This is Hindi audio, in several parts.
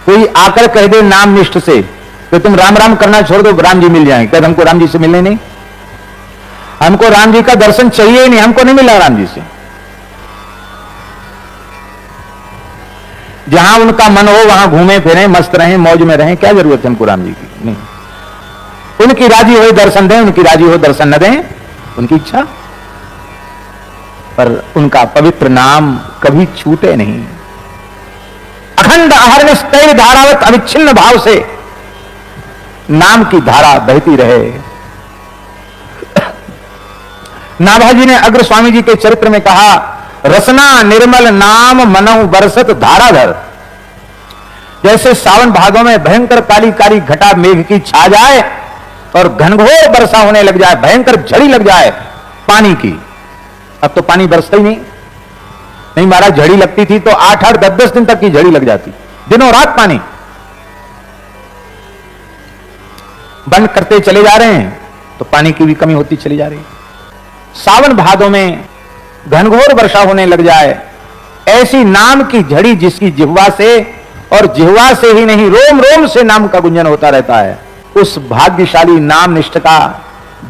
कोई आकर कह दे नाम निष्ठ से तो तुम राम राम करना छोड़ दो, राम जी मिल जाएंगे, कहते हमको राम जी से मिलने नहीं, हमको राम जी का दर्शन चाहिए ही नहीं, हमको नहीं मिला राम जी से। जहां उनका मन हो वहां घूमे फिरें, मस्त रहें, मौज में रहें, क्या जरूरत है हमको राम जी की? नहीं, उनकी राजी हो दर्शन दें, उनकी राजी हो दर्शन न दें, उनकी इच्छा, पर उनका पवित्र नाम कभी छूटे नहीं। अखंड अहर्निश तैल धारावत अविच्छिन्न भाव से नाम की धारा बहती रहे। नाभाजी ने अग्र स्वामी जी के चरित्र में कहा, रसना निर्मल नाम मनहु बरसत धाराधर। जैसे सावन भादों में भयंकर काली काली घटा मेघ की छा जाए और घनघोर वर्षा होने लग जाए, भयंकर झड़ी लग जाए पानी की। अब तो पानी बरसता ही नहीं महाराज, झड़ी लगती थी तो 8-8 10-10 दिन तक की झड़ी लग जाती, दिनों रात पानी। बंद करते चले जा रहे हैं तो पानी की भी कमी होती चली जा रही। सावन भादों में घनघोर वर्षा होने लग जाए, ऐसी नाम की झड़ी जिसकी जिह्वा से, और जिह्वा से ही नहीं रोम रोम से नाम का गुंजन होता रहता है, उस भाग्यशाली नाम निष्ठ का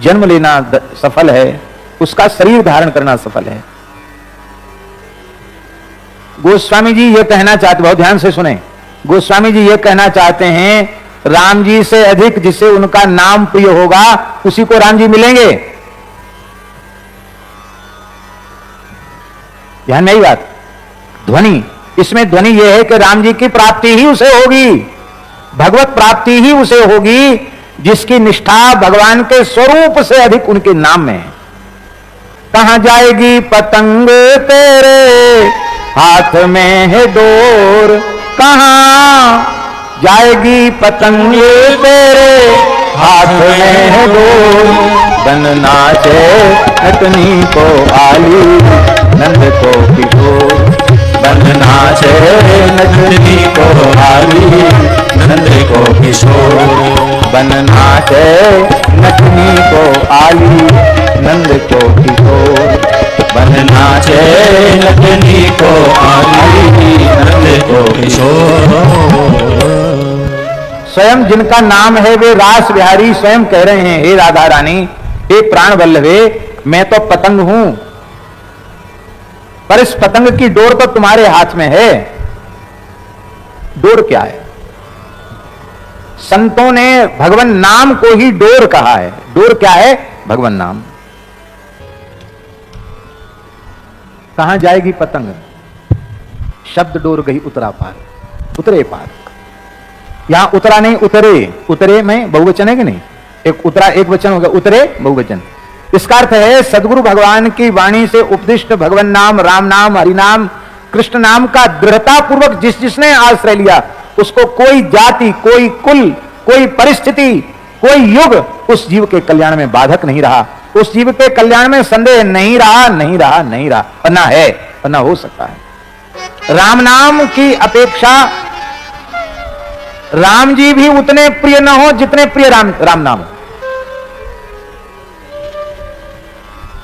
जन्म लेना सफल है, उसका शरीर धारण करना सफल है। गोस्वामी जी ये कहना चाहते, बहुत ध्यान से सुने, गोस्वामी जी ये कहना चाहते हैं राम जी से अधिक जिसे उनका नाम प्रिय होगा उसी को राम जी मिलेंगे। ध्यान में आई बात, ध्वनि, इसमें ध्वनि यह है कि राम जी की प्राप्ति ही उसे होगी, भगवत प्राप्ति ही उसे होगी जिसकी निष्ठा भगवान के स्वरूप से अधिक उनके नाम में है। कहां जाएगी पतंग तेरे हाथ में है डोर, कहां जाएगी पतंग तेरे हाथ में है डोर। बन नाचे नटनी को आली नंद को किशोर, बन नाचे नटनी को आली नंद को किशोर, बन नाचे नटनी को आली नंद को किशोर, बन नाचे नटनी को आली नंद को किशोर। स्वयं जिनका नाम है वे रास बिहारी स्वयं कह रहे हैं, हे राधा रानी, हे प्राण वल्लभे, मैं तो पतंग हूं, पर इस पतंग की डोर तो तुम्हारे हाथ में है। डोर क्या है? संतों ने भगवान नाम को ही डोर कहा है। डोर क्या है? भगवान नाम। कहां जाएगी पतंग? शब्द डोर गई उतरा पार, उतरे पार। यहां उतरा नहीं, उतरे, उतरे में बहुवचन है कि नहीं? एक उतरा एक वचन हो गया, उतरे बहुवचन। इसका अर्थ है सदगुरु भगवान की वाणी से उपदिष्ट भगवान नाम, राम नाम, हरि नाम, कृष्ण नाम का दृढ़ता पूर्वक जिसने आश्रय लिया उसको कोई जाति, कोई कुल, कोई परिस्थिति, कोई युग उस जीव के कल्याण में बाधक नहीं रहा, उस जीव के कल्याण में संदेह नहीं रहा, नहीं रहा, नहीं रहा, और ना है और ना हो सकता है। राम नाम की अपेक्षा राम जी भी उतने प्रिय न हो जितने प्रिय राम नाम।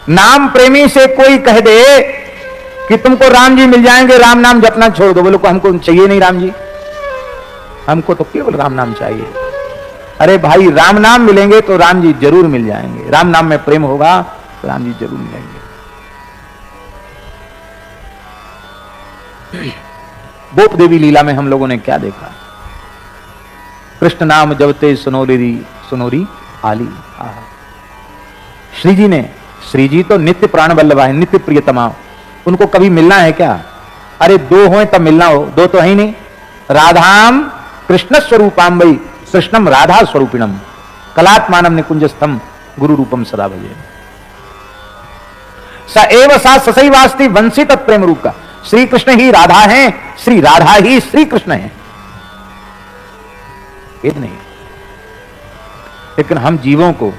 नाम प्रेमी से कोई कह दे कि तुमको राम जी मिल जाएंगे, राम नाम जपना छोड़ दो, बोलो को हमको चाहिए नहीं राम जी, हमको तो केवल राम नाम चाहिए। अरे भाई, राम नाम मिलेंगे तो राम जी जरूर मिल जाएंगे, राम नाम में प्रेम होगा तो राम जी जरूर मिलेंगे। गोप देवी लीला में हम लोगों ने क्या देखा? कृष्ण नाम जपते सुनोरी आली। श्री जी ने, श्री जी तो नित्य प्राण वल्लभा है, नित्य प्रियतमा, उनको कभी मिलना है क्या? अरे दो हों तब मिलना हो, दो तो है ही नहीं। राधाम कृष्ण स्वरूपाम वै कृष्णम राधा स्वरूपिणम कलात्मानम निकुंजस्थम गुरु रूपम सदा भजे। स एव सा ससैवास्ति वंशी तत्प्रेम रूप का। श्री कृष्ण ही राधा हैं, श्री राधा ही श्री कृष्ण हैं, भेद नहीं। लेकिन हम जीवों को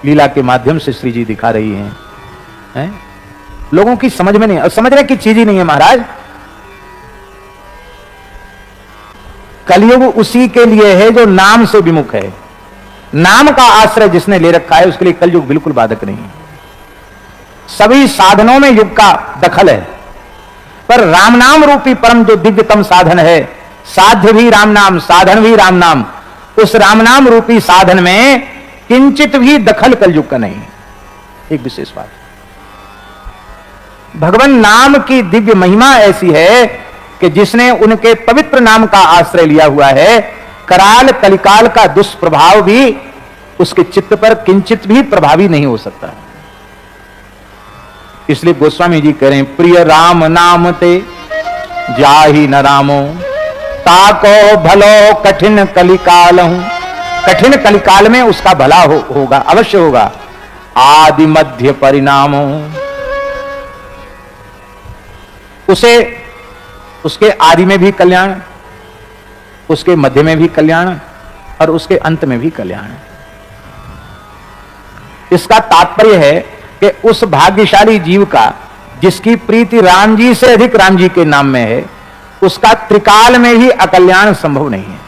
लीला के माध्यम से श्री जी दिखा रही हैं, लोगों की समझ में नहीं, और समझने की चीज ही नहीं है महाराज। कलयुग उसी के लिए है जो नाम से विमुख है। नाम का आश्रय जिसने ले रखा है उसके लिए कलयुग बिल्कुल बाधक नहीं है। सभी साधनों में युग का दखल है, पर राम नाम रूपी परम जो दिव्यतम साधन है, साध्य भी राम नाम, साधन भी राम नाम। उस राम नाम रूपी साधन में किंचित भी दखल कलयुग का नहीं। एक विशेष बात, भगवान नाम की दिव्य महिमा ऐसी है कि जिसने उनके पवित्र नाम का आश्रय लिया हुआ है, कराल कलिकाल का दुष्प्रभाव भी उसके चित्त पर किंचित भी प्रभावी नहीं हो सकता। इसलिए गोस्वामी जी कह रहे हैं, प्रिय राम नाम ते जाहि न रामो, ताको भलो कठिन कलिकाल हूं। कठिन कलिकाल में उसका भला होगा, अवश्य होगा। आदि मध्य परिणामो, उसे उसके आदि में भी कल्याण, उसके मध्य में भी कल्याण और उसके अंत में भी कल्याण। इसका तात्पर्य है कि उस भाग्यशाली जीव का जिसकी प्रीति राम जी से अधिक राम जी के नाम में है, उसका त्रिकाल में ही अकल्याण संभव नहीं है,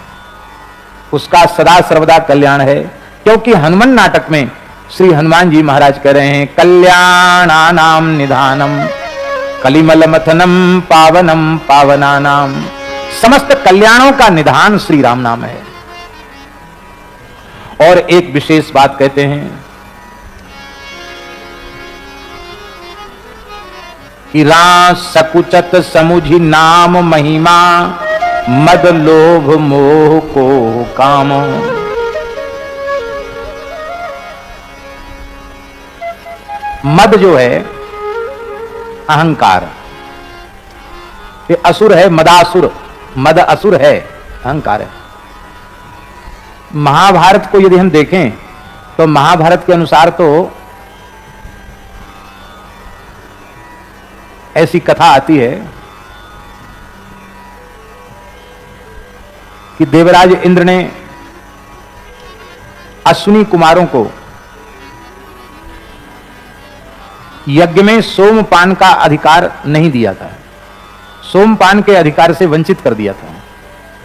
उसका सदा सर्वदा कल्याण है। क्योंकि हनुमान नाटक में श्री हनुमान जी महाराज कह रहे हैं, कल्याणानाम निधानम कलिमल मथनम पावनम पावनानाम। समस्त कल्याणों का निधान श्री राम नाम है। और एक विशेष बात कहते हैं कि रा सकुचत समुझी नाम महिमा, मद लोभ मोह को काम। मद जो है अहंकार, ये असुर है, मदासुर, मद असुर है, अहंकार है। महाभारत को यदि हम देखें तो महाभारत के अनुसार तो ऐसी कथा आती है कि देवराज इंद्र ने अश्विनी कुमारों को यज्ञ में सोमपान का अधिकार नहीं दिया था, सोमपान के अधिकार से वंचित कर दिया था।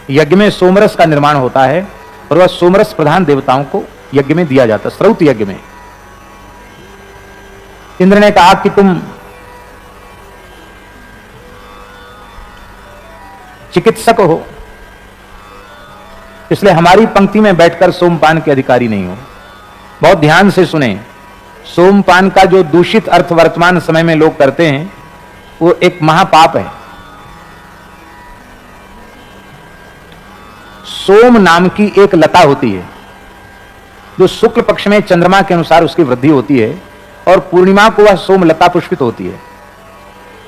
यज्ञ में सोमरस का निर्माण होता है और वह सोमरस प्रधान देवताओं को यज्ञ में दिया जाता, श्रौत यज्ञ में। इंद्र ने कहा कि तुम चिकित्सक हो, इसलिए हमारी पंक्ति में बैठकर सोमपान के अधिकारी नहीं हो। बहुत ध्यान से सुने, सोमपान का जो दूषित अर्थ वर्तमान समय में लोग करते हैं वो एक महापाप है। सोम नाम की एक लता होती है जो शुक्ल पक्ष में चंद्रमा के अनुसार उसकी वृद्धि होती है और पूर्णिमा को वह सोम लता पुष्पित होती है।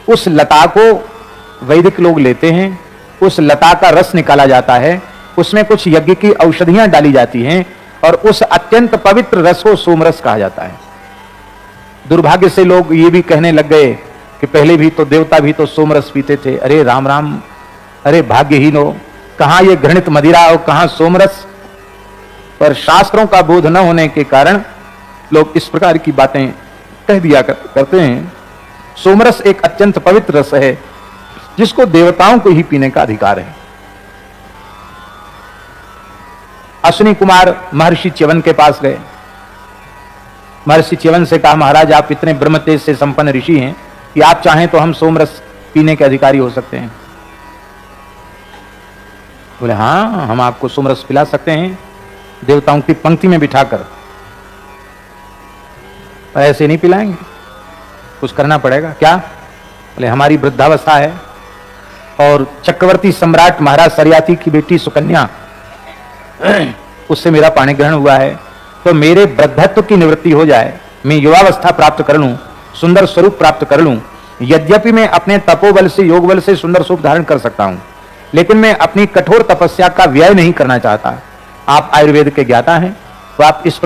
उस लता को वैदिक लोग लेते हैं, उस लता का रस निकाला जाता है, उसमें कुछ यज्ञ की औषधियां डाली जाती हैं और उस अत्यंत पवित्र रस को सोमरस कहा जाता है। दुर्भाग्य से लोग ये भी कहने लग गए कि पहले भी तो देवता भी तो सोमरस पीते थे। अरे राम राम, अरे भाग्यहीन हो, कहां ये घृणित मदिरा और कहां सोमरस। पर शास्त्रों का बोध न होने के कारण लोग इस प्रकार की बातें कह दिया करते हैं। सोमरस एक अत्यंत पवित्र रस है जिसको देवताओं को ही पीने का अधिकार है। अश्विनी कुमार महर्षि च्यवन के पास गए। महर्षि च्यवन से कहा, महाराज आप इतने ब्रह्म तेज से संपन्न ऋषि हैं कि आप चाहें तो हम सोमरस पीने के अधिकारी हो सकते हैं। बोले हाँ, हम आपको सोमरस पिला सकते हैं देवताओं की पंक्ति में बिठाकर। ऐसे नहीं पिलाएंगे, कुछ करना पड़ेगा। क्या? बोले हमारी वृद्धावस्था है और चक्रवर्ती सम्राट महाराज सरियाती की बेटी सुकन्या, उससे मेरा पाणी ग्रहण हुआ है, तो मेरे वृद्धत्व की निवृत्ति हो जाए, मैं युवावस्था प्राप्त कर लूं, सुंदर स्वरूप प्राप्त कर लूं। यद्यपि मैं अपने तपोबल से, योग बल से सुंदर स्वरूप धारण कर सकता हूं, लेकिन मैं अपनी कठोर तपस्या का व्यय नहीं करना चाहता। आप आयुर्वेद के ज्ञाता हैं, तो आप इस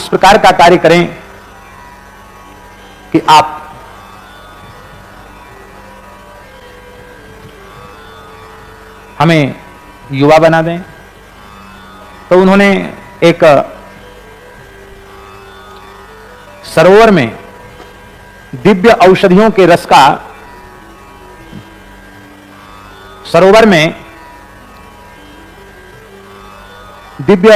प्रकार का कार्य करें कि आप हमें युवा बना दें। तो उन्होंने एक सरोवर में दिव्य औषधियों के रस का, सरोवर में दिव्य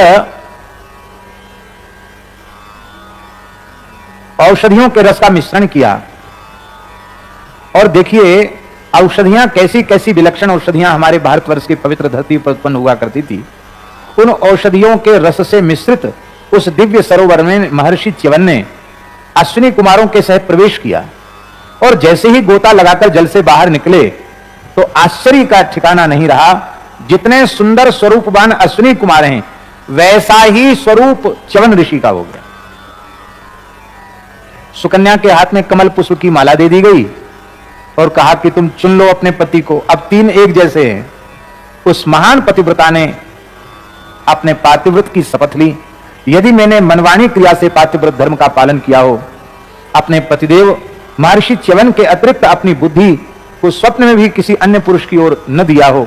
औषधियों के रस का मिश्रण किया और देखिए औषधियां कैसी कैसी विलक्षण औषधियां हमारे भारतवर्ष की पवित्र धरती पर उत्पन्न हुआ करती थी, उन औषधियों के रस से मिश्रित उस दिव्य सरोवर में महर्षि च्यवन ने अश्विनी कुमारों के सहित प्रवेश किया। और जैसे ही गोता लगाकर जल से बाहर निकले तो आश्चर्य का ठिकाना नहीं रहा। जितने सुंदर स्वरूपवान अश्विनी कुमार हैं, वैसा ही स्वरूप च्यवन ऋषि का हो गया। सुकन्या के हाथ में कमल पुष्प की माला दे दी गई और कहा कि तुम चुन लो अपने पति को। अब तीन एक जैसे हैं। उस महान पतिव्रता ने अपने पातिव्रत की शपथ ली, यदि मैंने मनवाणी क्रिया से पातिव्रत धर्म का पालन किया हो, अपने पतिदेव महर्षि च्यवन के अतिरिक्त अपनी बुद्धि को स्वप्न में भी किसी अन्य पुरुष की ओर न दिया हो,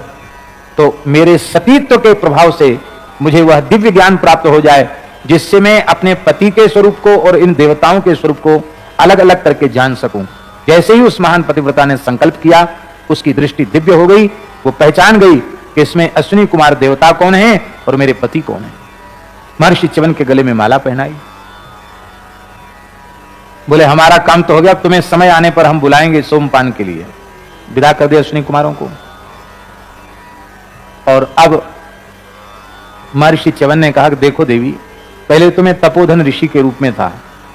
तो मेरे सतीत्व के प्रभाव से मुझे वह दिव्य ज्ञान प्राप्त हो जाए जिससे मैं अपने पति के स्वरूप को और इन देवताओं के स्वरूप को अलग अलग करके जान सकूं। जैसे ही उस महान पतिव्रता ने संकल्प किया, उसकी दृष्टि दिव्य हो गई। वो पहचान गई कि इसमें अश्विनी कुमार देवता कौन है और मेरे पति कौन है। महर्षि च्यवन के गले में माला पहनाई, बोले हमारा काम तो हो गया, तुम्हें समय आने पर हम बुलाएंगे सोमपान के लिए। विदा कर दिया अश्विनी कुमारों को। और अब महर्षि च्यवन ने कहा कि देखो देवी, पहले तुम्हें तपोधन ऋषि के रूप में था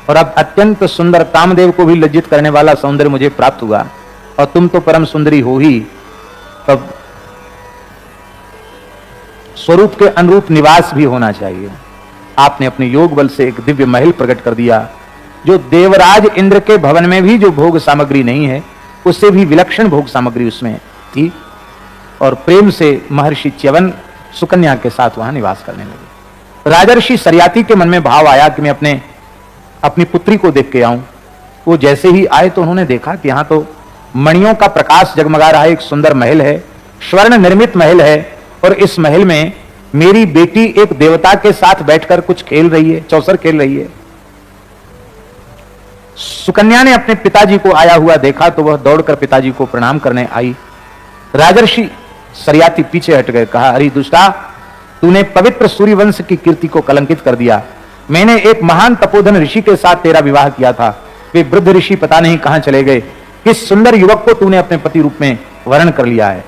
और अब अत्यंत सुंदर कामदेव को भी लज्जित करने वाला सौंदर्य मुझे प्राप्त हुआ और तुम तो परम सुंदरी हो ही, तब स्वरूप के अनुरूप निवास भी होना चाहिए। आपने अपने योग बल से एक दिव्य महल प्रकट कर दिया, जो देवराज इंद्र के भवन में भी जो भोग सामग्री नहीं है, उससे भी विलक्षण भोग सामग्री उसमें थी। और प्रेम से महर्षि च्यवन सुकन्या के साथ वहां निवास करने लगे। राजर्षि सरयाती के मन में भाव आया कि मैं अपनी पुत्री को देख के आऊं। वो जैसे ही आए तो उन्होंने देखा कि यहां तो मणियों का प्रकाश जगमगा रहा है, एक सुंदर महल है, स्वर्ण निर्मित महल है, और इस महल में मेरी बेटी एक देवता के साथ बैठकर कुछ खेल रही है, चौसर खेल रही है। सुकन्या ने अपने पिताजी को आया हुआ देखा तो वह दौड़कर पिताजी को प्रणाम करने आई। राजर्षि सरयाती पीछे हट गए, कहा अरे दुष्टा, तूने पवित्र सूर्यवंश की कीर्ति को कलंकित कर दिया। मैंने एक महान तपोधन ऋषि के साथ तेरा विवाह किया था, वे वृद्ध ऋषि पता नहीं कहां चले गए। किस सुंदर युवक को तूने अपने पति रूप में वर्ण कर लिया है।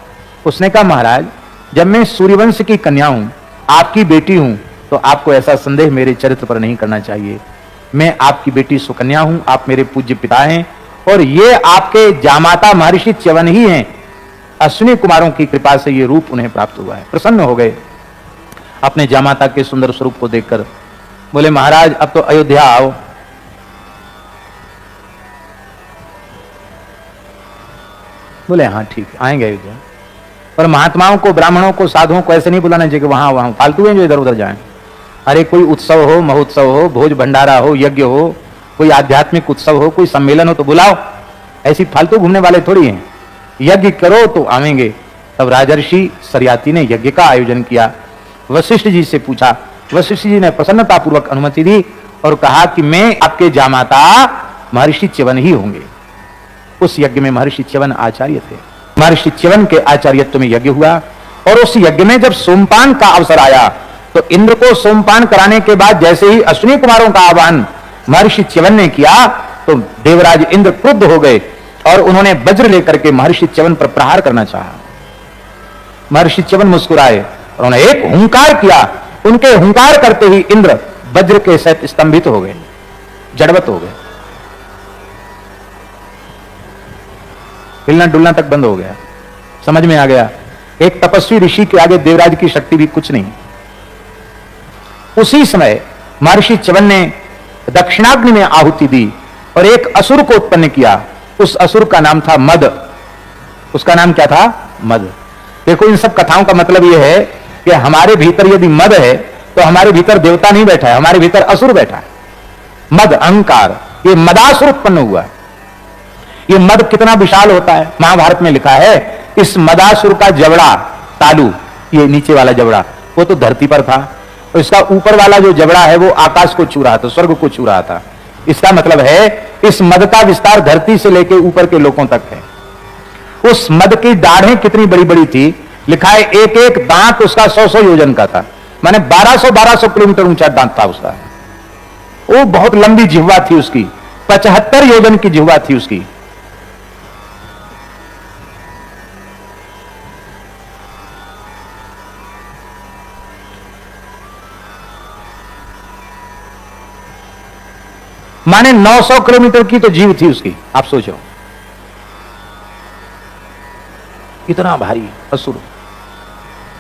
उसने कहा महाराज, जब मैं सूर्यवंश की कन्या हूं, आपकी बेटी हूं, तो आपको ऐसा संदेह मेरे चरित्र पर नहीं करना चाहिए। मैं आपकी बेटी सुकन्या हूं, आप मेरे पूज्य पिता हैं और ये आपके जामाता महर्षि च्यवन ही हैं। अश्विनी कुमारों की कृपा से ये रूप उन्हें प्राप्त हुआ है। प्रसन्न हो गए अपने जामाता के सुंदर स्वरूप को देखकर। बोले महाराज, अब तो अयोध्या आओ। बोले हाँ ठीक है, आएंगे अयोध्या। पर महात्माओं को, ब्राह्मणों को, साधुओं को ऐसे नहीं बुलाना चाहिए कि वहां फालतू हैं जो इधर उधर जाएं। अरे कोई उत्सव हो, महोत्सव हो, भोज भंडारा हो, यज्ञ हो, कोई आध्यात्मिक उत्सव हो, कोई सम्मेलन हो तो बुलाओ। ऐसी फालतू घूमने वाले थोड़ी हैं। यज्ञ करो तो आवेंगे। तब राजर्षि सरयाती ने यज्ञ का आयोजन किया। वशिष्ठ जी से पूछा, वशिष्ठ जी ने प्रसन्नता पूर्वक अनुमति दी और कहा कि मैं आपके जामाता महर्षि च्यवन ही होंगे। उस यज्ञ में महर्षि च्यवन आचार्य थे। महर्षि च्यवन के आचार्यत्व में यज्ञ हुआ और उस यज्ञ में जब सोमपान का अवसर आया तो इंद्र को सोमपान कराने के बाद जैसे ही अश्विनी कुमारों का आह्वान महर्षि च्यवन ने किया तो देवराज इंद्र क्रुद्ध हो गए और उन्होंने वज्र लेकर के महर्षि च्यवन पर प्रहार करना चाहा। महर्षि च्यवन मुस्कुराए और उन्होंने एक हुंकार किया। उनके हुंकार करते ही इंद्र वज्र के सहित स्तंभित हो गए, जड़वत हो गए, हिलना डुलना तक बंद हो गया। समझ में आ गया एक तपस्वी ऋषि के आगे देवराज की शक्ति भी कुछ नहीं। उसी समय महर्षि च्यवन ने दक्षिणाग्नि में आहुति दी और एक असुर को उत्पन्न किया। उस असुर का नाम था मद। उसका नाम क्या था? मद। देखो, इन सब कथाओं का मतलब यह है कि हमारे भीतर यदि मद है तो हमारे भीतर देवता नहीं बैठा है, हमारे भीतर असुर बैठा है। मद, अहंकार, ये मदासुर उत्पन्न हुआ। ये मद कितना विशाल होता है, महाभारत में लिखा है। इस मदासुर का जबड़ा, तालू, ये नीचे वाला जबड़ा, वो तो धरती पर था और इसका ऊपर वाला जो जबड़ा है वो आकाश को छू रहा था, स्वर्ग को छू रहा था। इसका मतलब है इस मद का विस्तार धरती से लेकर ऊपर के लोकों तक है। उस मद की दाढ़ें कितनी बड़ी बड़ी थी, लिखा है एक एक दांत उसका 100-100 योजन का था, माने 1200 किलोमीटर ऊंचा दांत था उसका। वो बहुत लंबी जिह्वा थी उसकी, 75 योजन की जिह्वा थी उसकी। माने 900 किलोमीटर की तो जीव थी उसकी, आप सोचो इतना भारी असुर।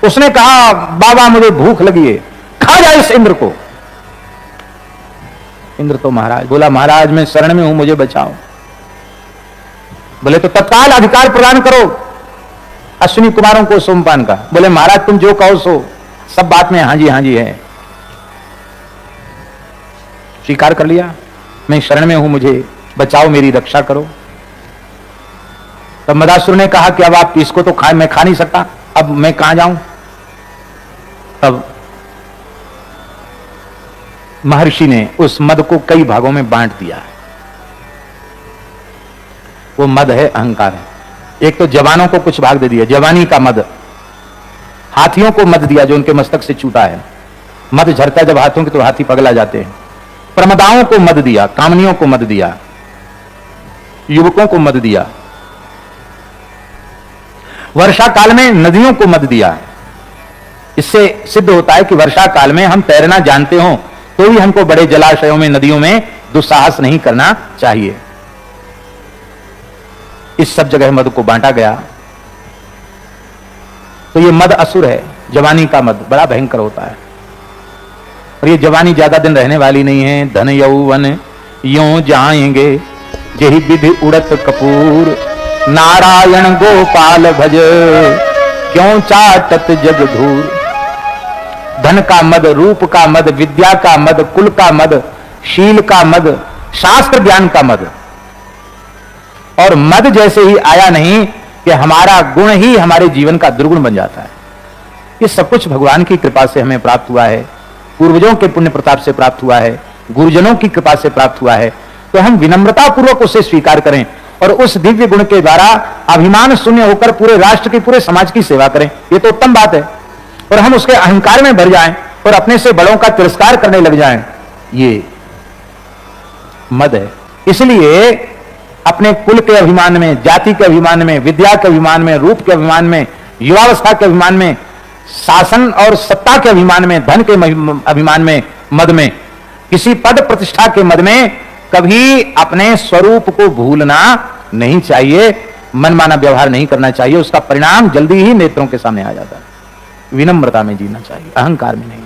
उसने कहा बाबा मुझे भूख लगी है, खा जाए इस इंद्र को। इंद्र तो महाराज बोला, महाराज मैं शरण में हूं, मुझे बचाओ। बोले तो तत्काल अधिकार प्रदान करो अश्विनी कुमारों को सोमपान का। बोले महाराज तुम जो कहो सो, सब बात में हाँ जी है। स्वीकार कर लिया, मैं शरण में हूं, मुझे बचाओ, मेरी रक्षा करो। तब मदासुर ने कहा कि अब आप इसको तो मैं खा नहीं सकता, अब मैं कहां जाऊं। तब महर्षि ने उस मद को कई भागों में बांट दिया। वो मद है, अहंकार है। एक तो जवानों को कुछ भाग दे दिया, जवानी का मद। हाथियों को मद दिया जो उनके मस्तक से छूटा है, मद झरता जब हाथों के तो हाथी पगला जाते हैं। प्रमदाओं को मद दिया, कामनियों को मद दिया, युवकों को मद दिया। वर्षा काल में नदियों को मद दिया। इससे सिद्ध होता है कि वर्षा काल में हम तैरना जानते हो तो भी हमको बड़े जलाशयों में, नदियों में दुस्साहस नहीं करना चाहिए। इस सब जगह मद को बांटा गया। तो ये मद असुर है, जवानी का मद बड़ा भयंकर होता है। और ये जवानी ज्यादा दिन रहने वाली नहीं है। धन यौवन यों जाएंगे, यही विधि उड़त कपूर, नारायण गोपाल भज क्यों चाटत जग धूर। धन का मद, रूप का मद, विद्या का मद, कुल का मद, शील का मद, शास्त्र ज्ञान का मद। और मद जैसे ही आया नहीं कि हमारा गुण ही हमारे जीवन का दुर्गुण बन जाता है। ये सब कुछ भगवान की कृपा से हमें प्राप्त हुआ है, पूर्वजों के पुण्य प्रताप से प्राप्त हुआ है, गुरुजनों की कृपा से प्राप्त हुआ है। तो हम विनम्रता पूर्वक उसे स्वीकार करें और उस दिव्य गुण के द्वारा अभिमान शून्य होकर पूरे राष्ट्र की, पूरे समाज की सेवा करें। ये तो उत्तम बात है। और हम उसके अहंकार में भर जाएं और अपने से बड़ों का तिरस्कार करने लग जाएं, ये मद है। इसलिए अपने कुल के अभिमान में, जाति के अभिमान में, विद्या के अभिमान में, रूप के अभिमान में, युवावस्था के अभिमान में, शासन और सत्ता के अभिमान में, धन के अभिमान में, मद में, किसी पद प्रतिष्ठा के मद में कभी अपने स्वरूप को भूलना नहीं चाहिए, मनमाना व्यवहार नहीं करना चाहिए। उसका परिणाम जल्दी ही नेत्रों के सामने आ जाता है। विनम्रता में जीना चाहिए, अहंकार में नहीं।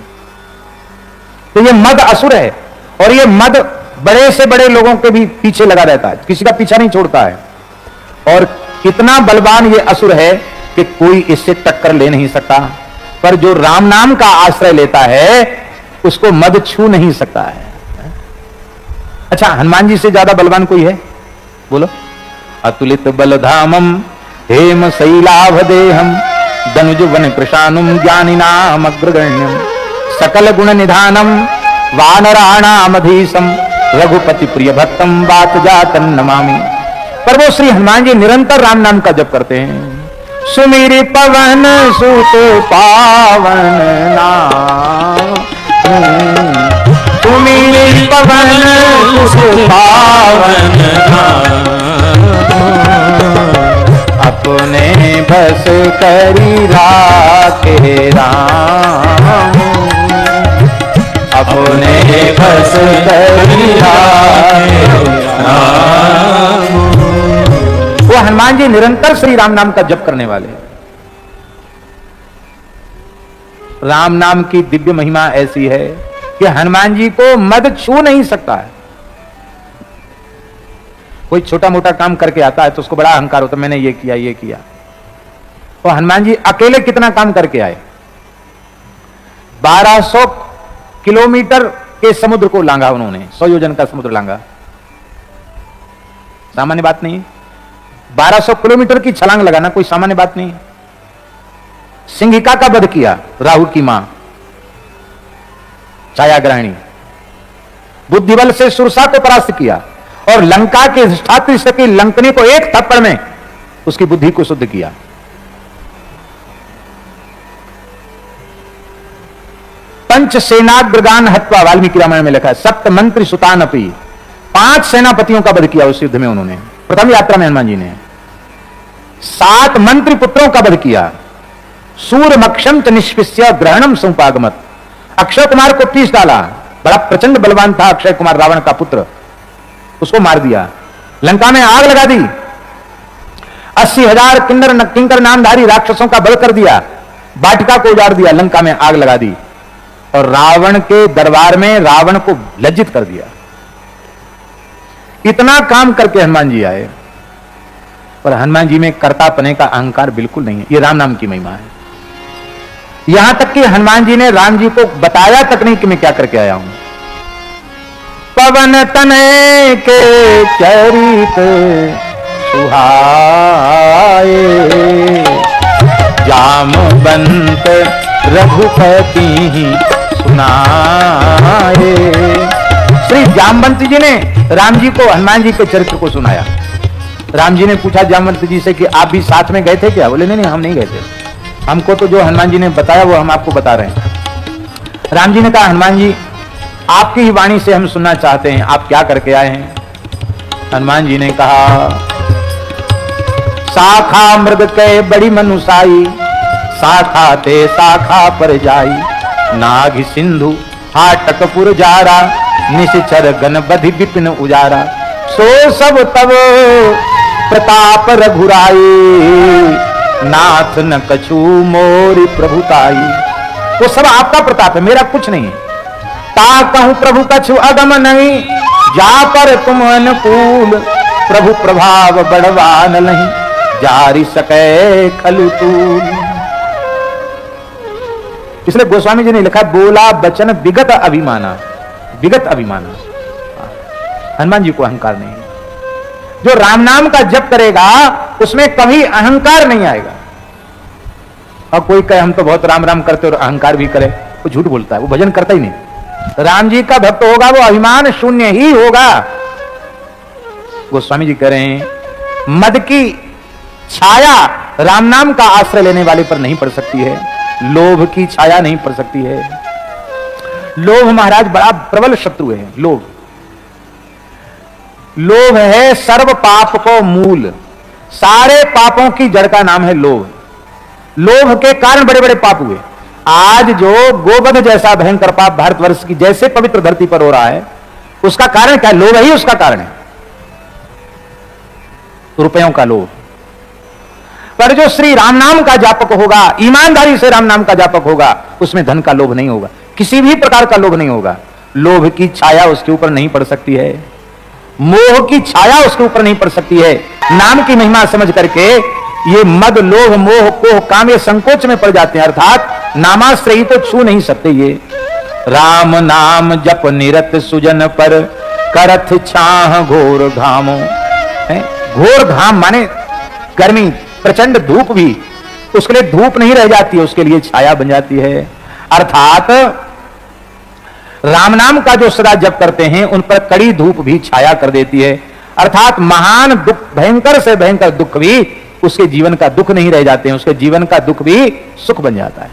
तो ये मद असुर है और ये मद बड़े से बड़े लोगों के भी पीछे लगा रहता है, किसी का पीछा नहीं छोड़ता है। और कितना बलवान ये असुर है कि कोई इससे टक्कर ले नहीं सकता। पर जो राम नाम का आश्रय लेता है उसको मद छू नहीं सकता है। अच्छा, हनुमान जी से ज्यादा बलवान कोई है? बोलो। अतुलित बलधामम हेम शैलाभ देहम दनुज वन कृशानुम ज्ञानिनाम अग्रगण्यम सकल गुण निधानम वानराणामधीशम रघुपति प्रिय भक्तम बात जातन नमामि। पर वो श्री हनुमान जी निरंतर राम नाम का जप करते हैं। सुमिरि पवन सुत पावन नाम, सुमिरि पवन सुत पावन नाम, अपने बस करी राखे राम, अपने बस करी राखे राम। वो हनुमान जी निरंतर श्री राम नाम का जप करने वाले। राम नाम की दिव्य महिमा ऐसी है कि हनुमान जी को मद छू नहीं सकता है। कोई छोटा मोटा काम करके आता है तो उसको बड़ा अहंकार होता है, मैंने ये किया ये किया। तो हनुमान जी अकेले कितना काम करके आए? 1200 किलोमीटर के समुद्र को लांगा उन्होंने, 100 योजन का समुद्र लांगा। सामान्य बात नहीं। 1200 किलोमीटर की छलांग लगाना कोई सामान्य बात नहीं। सिंहिका का वध किया, राहु की मां छायाग्रहणी। बुद्धिबल से सुरसा को परास्त किया और लंका के अधिष्ठात्री सकी लंकनी को एक थप्पड़ में उसकी बुद्धि को शुद्ध किया। पंच सेनाग्रगान हत्वा, वाल्मीकि रामायण में लिखा है। सप्त मंत्री सुतान अपी, 5 सेनापतियों का वध किया उस युद्ध में उन्होंने, प्रथम यात्रा में हनुमान जी ने। 7 मंत्री पुत्रों का वध किया। सूर्यमक्षम च निष्पिष्य ग्रहणम समुपागमत, अक्षय कुमार को पीस डाला। बड़ा प्रचंड बलवान था अक्षय कुमार, रावण का पुत्र। उसको मार दिया, लंका में आग लगा दी, 80,000 किंकर नामधारी राक्षसों का बल कर दिया, वाटिका को उजाड़ दिया, लंका में आग लगा दी और रावण के दरबार में रावण को लज्जित कर दिया। इतना काम करके हनुमान जी आए, पर हनुमान जी में कर्तापने का अहंकार बिल्कुल नहीं है। ये राम नाम की महिमा है। यहां तक कि हनुमान जी ने राम जी को बताया तक नहीं कि मैं क्या करके आया हूं। पवन तनय के चरित सुहाए, जामवंत रघुपति सुनाए। श्री जामवंत जी ने राम जी को हनुमान जी के चरित्र को सुनाया। राम जी ने पूछा जामवंत जी से कि आप भी साथ में गए थे क्या? बोले नहीं हम नहीं गए थे, हमको तो जो हनुमान जी ने बताया वो हम आपको बता रहे हैं। राम जी ने कहा हनुमान जी आपकी ही वाणी से हम सुनना चाहते हैं, आप क्या करके आए हैं? हनुमान जी ने कहा शाखा मृग के बड़ी मनुसाई, शाखा ते शाखा पर जाई, नाग सिंधु हाटकपुर जारा, निश्चर गण बधि विपिन उजारा, सो सब तब प्रताप रघुराई, नाथ न कछु मोरी प्रभुताई। वो सब आपका प्रताप है, मेरा कुछ नहीं है। ता कहूं प्रभु कछु अगम नहीं, जा पर तुम अनुकूल, प्रभु प्रभाव बढ़वान नहीं, जारी सके खलु तूल। इसलिए गोस्वामी जी ने लिखा बोला बचन विगत अभिमाना, विगत अभिमाना। हनुमान जी को अहंकार नहीं है। जो राम नाम का जप करेगा उसमें कभी अहंकार नहीं आएगा। और कोई कहे हम तो बहुत राम राम करते और अहंकार भी करे, वो झूठ बोलता है, वो भजन करता ही नहीं। राम जी का भक्त होगा वो अभिमान शून्य ही होगा। गोस्वामी जी कह रहे हैं मद की छाया राम नाम का आश्रय लेने वाले पर नहीं पड़ सकती है, लोभ की छाया नहीं पड़ सकती है। लोभ महाराज बड़ा प्रबल शत्रु है। लोभ है सर्व पाप को मूल, सारे पापों की जड़ का नाम है लोभ। लोभ के कारण बड़े बड़े पाप हुए। आज जो गोवध जैसा भयंकर पाप भारतवर्ष की जैसे पवित्र धरती पर हो रहा है, उसका कारण क्या है? लोभ ही उसका कारण है, रुपयों का लोभ। पर जो श्री राम नाम का जापक होगा, ईमानदारी से राम नाम का जापक होगा, उसमें धन का लोभ नहीं होगा, किसी भी प्रकार का लोभ नहीं होगा। लोभ की छाया उसके ऊपर नहीं पड़ सकती है, मोह की छाया उसके ऊपर नहीं पड़ सकती है। नाम की महिमा समझ करके ये मद लोभ मोह कोह काम ये संकोच में पड़ जाते हैं, अर्थात नामाश्रयी तो छू नहीं सकते। ये राम नाम जप निरत सुजन पर, करथ छाह घोर घामो। घोर घाम माने गर्मी, प्रचंड धूप भी उसके लिए धूप नहीं रह जाती है, उसके लिए छाया बन जाती है। अर्थात राम नाम का जो सदा जप करते हैं उन पर कड़ी धूप भी छाया कर देती है। अर्थात महान दुख, भयंकर से भयंकर दुख भी उसके जीवन का दुख नहीं रह जाते हैं, उसके जीवन का दुख भी सुख बन जाता है।